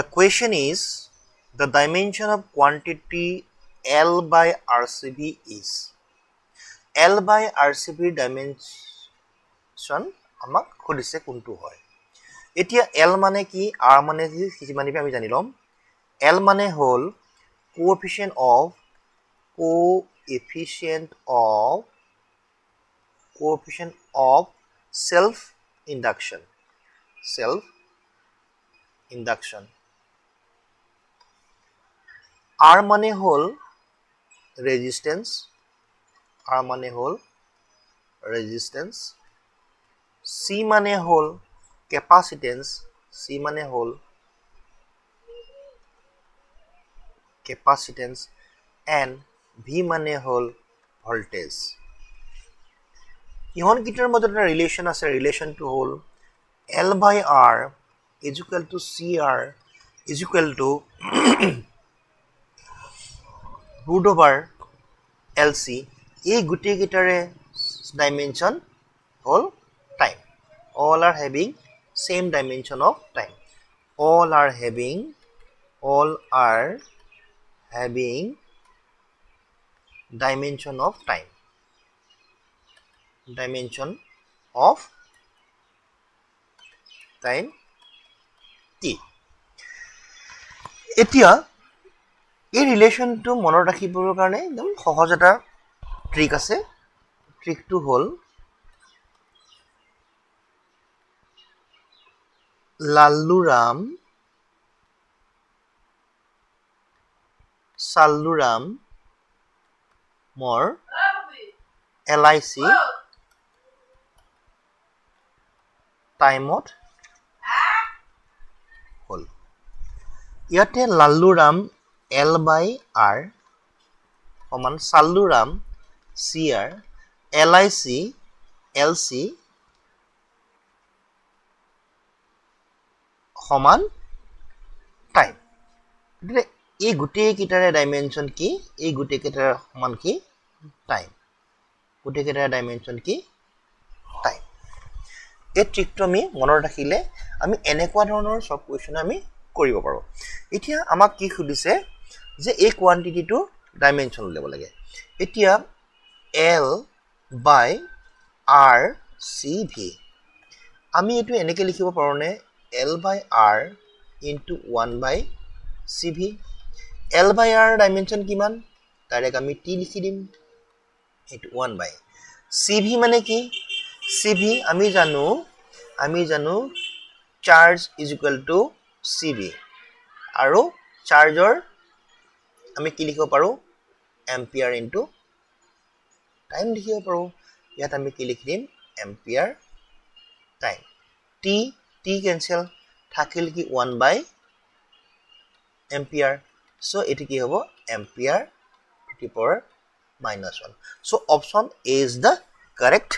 The question is the dimension of quantity L by RCB is L by RCB dimension আমাক খুদিছে কোনটো হয় এতিয়া L মানে কি R মানে কি কিমানিবি আমি জানি লম L মানে হল coefficient of self induction R মানে হল resistance C মানে হল capacitance and V মানে হল voltage ইহন কিটাৰ মাজত এটা ৰিলেশন আছে ৰিলেশনটো হল L by R is equal to CR is equal to root over LC এই গুটি গিটাৰে dimension hall time all are having same dimension of time all are having dimension of time t এতিয়া এই ৰিলেশনটো মনত ৰাখিবৰ কাৰণে একদম সহজ এটা ট্ৰিক আছে ট্ৰিকটো হল লাল্লুৰাম সাল্লুৰাম মোৰ LIC টাইমত হল ইয়াতে লাল্লুৰাম L by R সমান সাল্লুৰাম CR LIC LC সমান টাইম এই গুটেই কিটাৰে ডাইমেনশন কি এই গুটেই কিটাৰ সমান কি টাইম গুটেই কিটাৰ ডাইমেনশন কি টাইম এই ট্ৰিকটো আমি মনত ৰাখিলে আমি এনেকুৱা ধৰণৰ সব কোৱেশ্চন আমি কৰিব পাৰো এতিয়া আমাক কি খুদিছে যে এই কোৱান্টিটিটো ডাইমেনশন ল'ব লাগে এতিয়া L by R CV আমি এটো এনেকৈ লিখিব পাৰোনে L by R into 1 by CV L by R dimension কিমান ডাইৰেক্ট আমি T লিখি দিম এটো 1 by CV মানে কি CV আমি জানো charge is equal to CV আৰু চাৰ্জৰ আমি কি লিখিব পাৰো এম্পিয়াৰ ইনটু টাইম লিখিব পাৰো ইয়াত আমি কি লিখি দিম এম্পিয়াৰ টাইম t কেনসেল থাকিল কি 1 by এম্পিয়াৰ সো এটি কি হ'ব ampere to the power -1 so option A is the correct